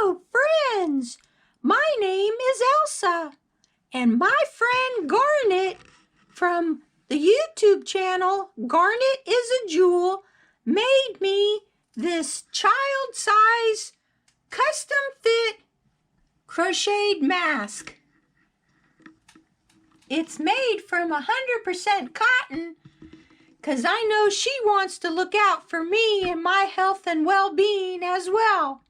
Hello, friends! My name is Elsa, and my friend Garnet from the YouTube channel Garnet is a Jewel made me this child-size custom-fit crocheted mask. It's made from 100% cotton because I know she wants to look out for me and my health and well-being as well.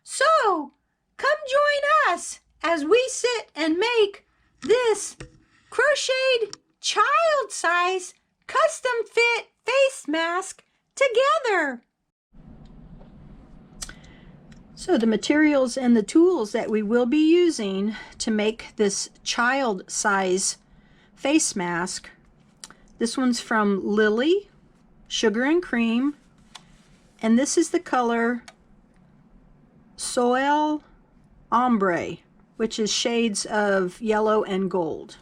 So, come join us as we sit and make this crocheted child-size custom-fit face mask together. So the materials and the tools that we will be using to make this child-size face mask, this one's from Lily, Sugar and Cream, and this is the color Soil Ombre, which is shades of yellow and gold.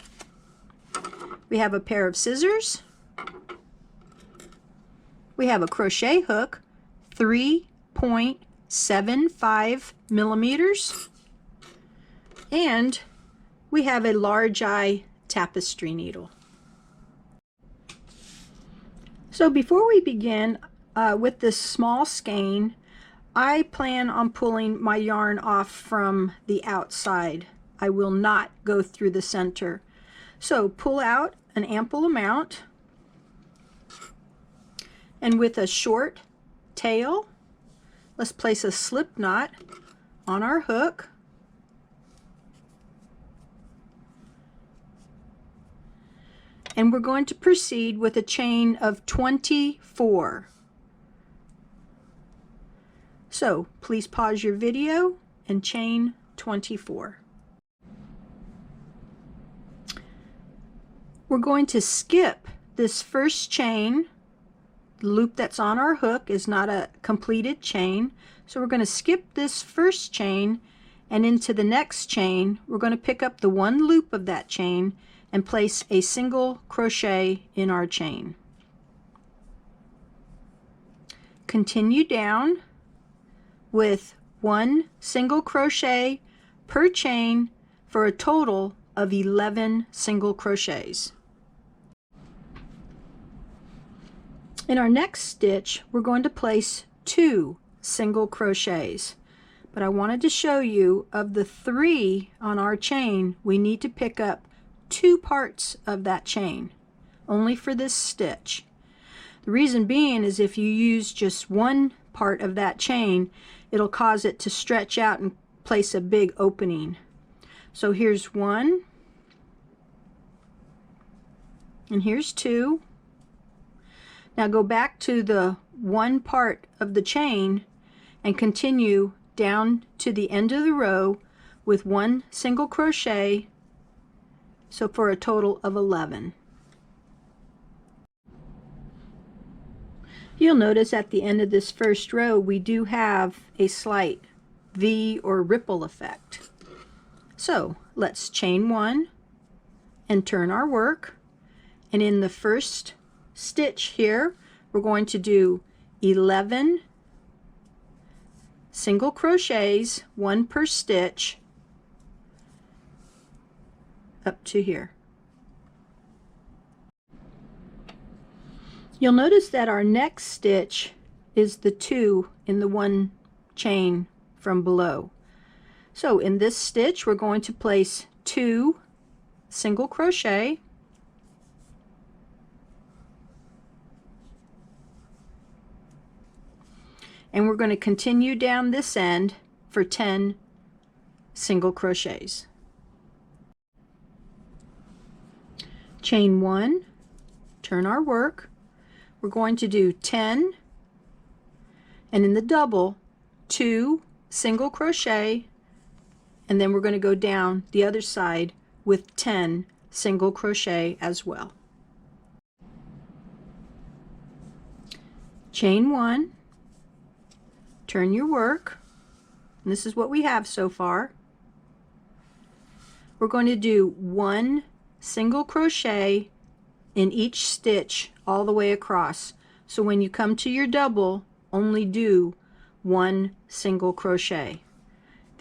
We have a pair of scissors. We have a crochet hook, 3.75 millimeters, and we have a large eye tapestry needle. So before we begin with this small skein, I plan on pulling my yarn off from the outside. I will not go through the center. So pull out an ample amount, and with a short tail, let's place a slip knot on our hook. And we're going to proceed with a chain of 24. So please pause your video and chain 24. We're going to skip this first chain. The loop that's on our hook is not a completed chain, so we're going to skip this first chain, and into the next chain we're going to pick up the one loop of that chain and place a single crochet in our chain. Continue down with one single crochet per chain for a total of 11 single crochets. In our next stitch, we're going to place 2 single crochets, but I wanted to show you of the 3 on our chain, we need to pick up 2 parts of that chain, only for this stitch. The reason being is if you use just one part of that chain, it'll cause it to stretch out and place a big opening. So here's 1, and here's 2. Now go back to the one part of the chain and continue down to the end of the row with 1 single crochet, so for a total of 11. You'll notice at the end of this first row we do have a slight V or ripple effect. So let's chain 1 and turn our work, and in the first stitch here we're going to do 11 single crochets, 1 per stitch, up to here. You'll notice that our next stitch is the 2 in the one chain from below. So in this stitch we're going to place 2 single crochet, and we're going to continue down this end for 10 single crochets. Chain 1, turn our work. We're going to do 10, and in the double 2 single crochet, and then we're going to go down the other side with 10 single crochet as well. Chain 1, turn your work, and this is what we have so far. We're going to do 1 single crochet in each stitch all the way across. So when you come to your double, only do 1 single crochet.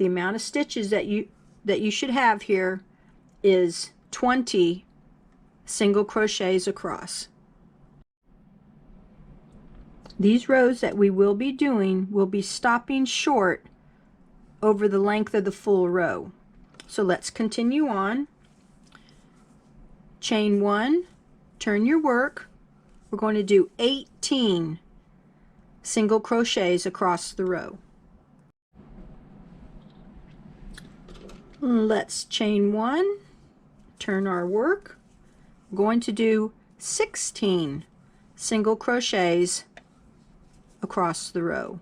the amount of stitches that you should have here is 20 single crochets across. These rows that we will be doing will be stopping short over the length of the full row. So let's continue on. Chain 1, turn your work. We're going to do 18 single crochets across the row. Let's chain 1, turn our work. We're going to do 16 single crochets across the row.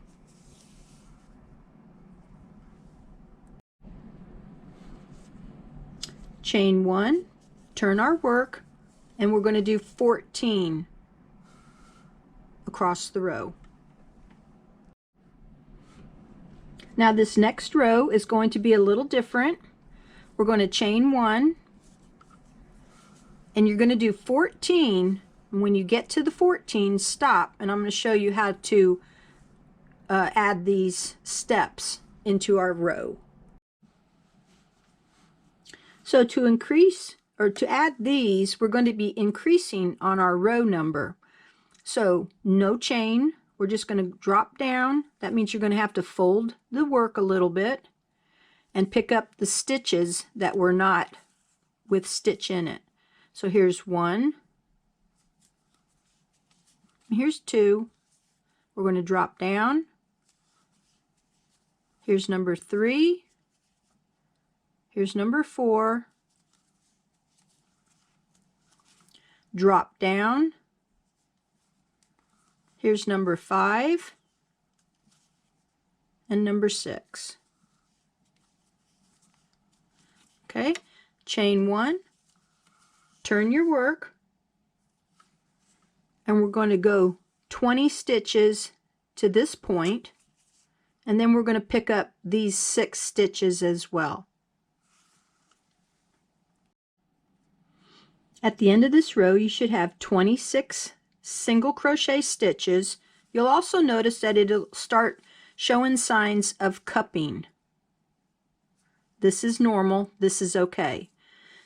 Chain 1, turn our work, and we're going to do 14 across the row. Now this next row is going to be a little different. We're going to chain 1, and you're going to do 14. And when you get to the 14, stop, and I'm going to show you how to add these steps into our row. So to increase or to add these, we're going to be increasing on our row number. So no chain, we're just going to drop down. That means you're going to have to fold the work a little bit and pick up the stitches that were not with stitch in it. So here's 1, here's 2, we're going to drop down, here's number 3, here's number 4, drop down, here's number 5, and number 6. Okay, chain 1, turn your work, and we're going to go 20 stitches to this point, and then we're going to pick up these 6 stitches as well. At the end of this row, you should have 26 single crochet stitches. You'll also notice that it'll start showing signs of cupping. This is normal, this is okay.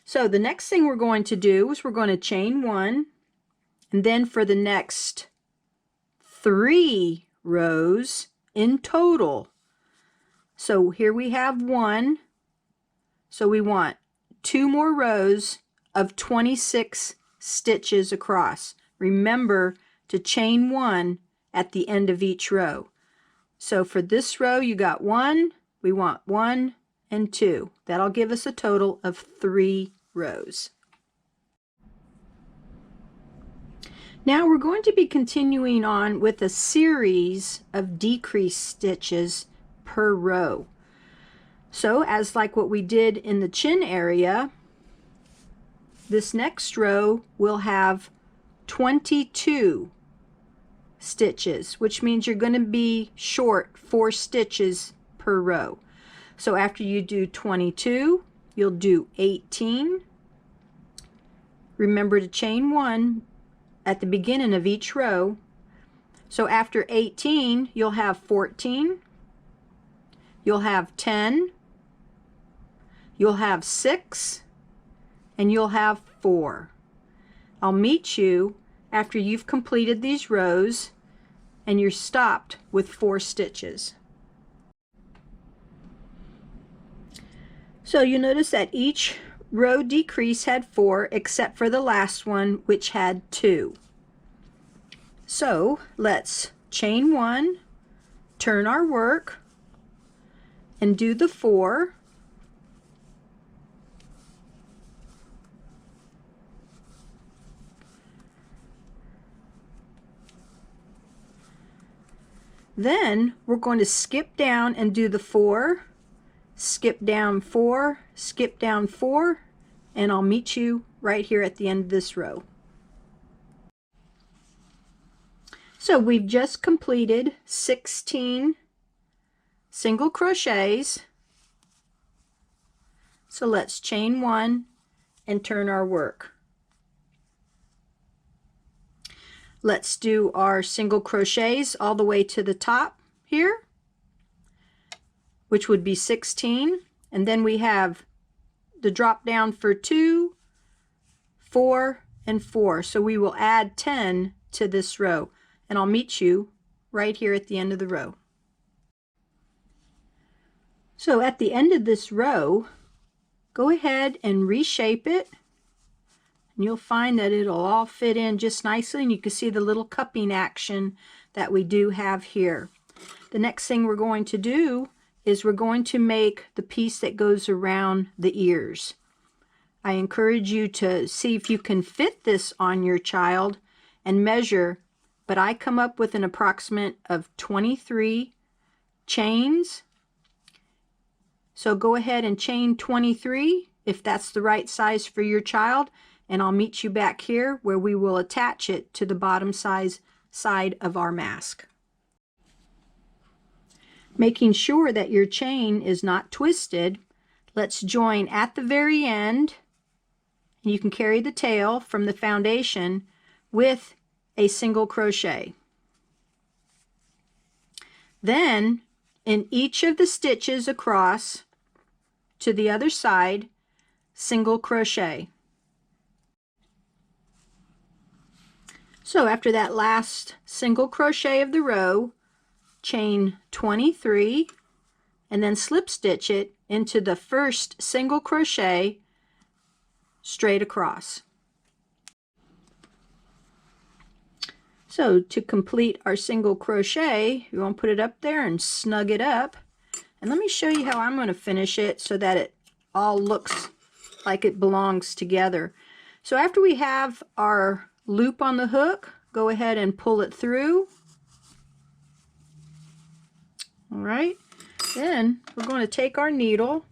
So the next thing we're going to do is we're going to chain 1, and then for the next 3 rows in total. So here we have 1, so we want 2 more rows of 26 stitches across. Remember to chain 1 at the end of each row. So for this row you got 1, we want 1 and 2. That'll give us a total of 3 rows. Now we're going to be continuing on with a series of decreased stitches per row. So as like what we did in the chin area, this next row will have 22 stitches, which means you're going to be short 4 stitches per row. So after you do 22, you'll do 18. Remember to chain 1 at the beginning of each row. So after 18, you'll have 14, you'll have 10, you'll have 6, and you'll have 4. I'll meet you after you've completed these rows and you're stopped with 4 stitches. So you notice that each row decrease had 4 except for the last one, which had 2. So let's chain 1, turn our work, and do the 4. Then we're going to skip down and do the 4, skip down 4, skip down 4, and I'll meet you right here at the end of this row. So we've just completed 16 single crochets. So let's chain 1 and turn our work. Let's do our single crochets all the way to the top here. which would be 16. And then we have the drop down for 2, 4, and 4. So we will add 10 to this row. And I'll meet you right here at the end of the row. So at the end of this row, go ahead and reshape it. And you'll find that it'll all fit in just nicely, and you can see the little cupping action that we do have here. The next thing we're going to do is we're going to make the piece that goes around the ears. I encourage you to see if you can fit this on your child and measure, but I come up with an approximate of 23 chains. So go ahead and chain 23 if that's the right size for your child, and I'll meet you back here where we will attach it to the bottom side of our mask. Making sure that your chain is not twisted, let's join at the very end, and you can carry the tail from the foundation with a single crochet. Then in each of the stitches across to the other side, single crochet. So after that last single crochet of the row, chain 23 and then slip stitch it into the first single crochet straight across. So to complete our single crochet, you want to put it up there and snug it up. And let me show you how I'm going to finish it so that it all looks like it belongs together. So after we have our loop on the hook, go ahead and pull it through. All right, then we're going to take our needle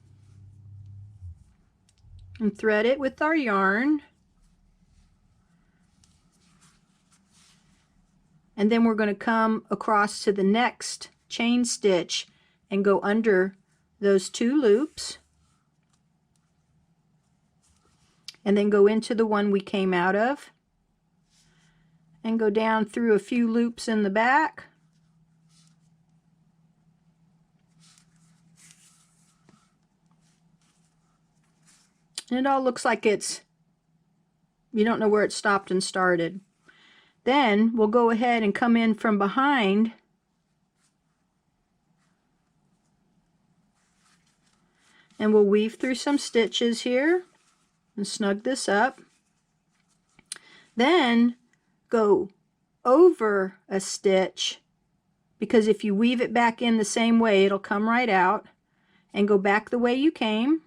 and thread it with our yarn. And then we're going to come across to the next chain stitch and go under those 2 loops. And then go into the one we came out of. And go down through a few loops in the back. And it all looks like you don't know where it stopped and started. Then we'll go ahead and come in from behind and we'll weave through some stitches here and snug this up. Then go over a stitch, because if you weave it back in the same way, it'll come right out, and go back the way you came.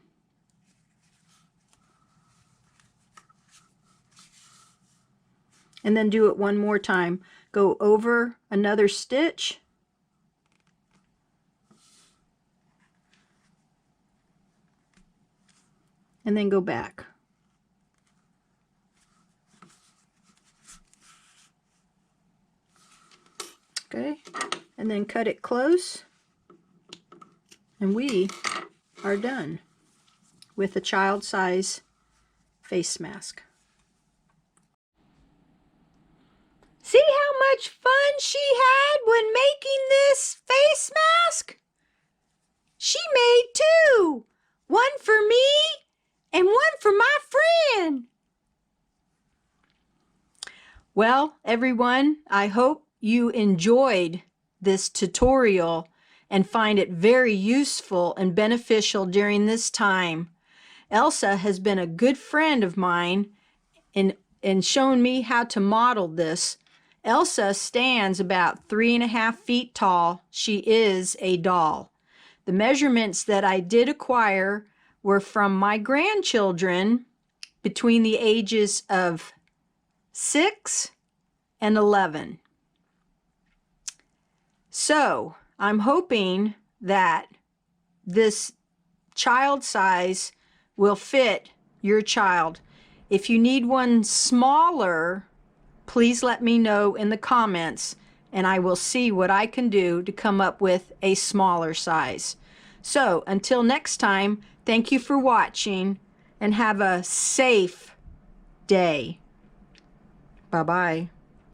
And then do it one more time. Go over another stitch. And then go back. Okay, and then cut it close, and we are done with a child size face mask. See how much fun she had when making this face mask? She made 2, one for me and one for my friend. Well, everyone, I hope you enjoyed this tutorial and find it very useful and beneficial during this time. Elsa has been a good friend of mine and shown me how to model this. Elsa stands about 3.5 feet tall. She is a doll. The measurements that I did acquire were from my grandchildren between the ages of 6 and 11. So I'm hoping that this child size will fit your child. If you need one smaller, please let me know in the comments, and I will see what I can do to come up with a smaller size. So until next time, thank you for watching and have a safe day. Bye-bye.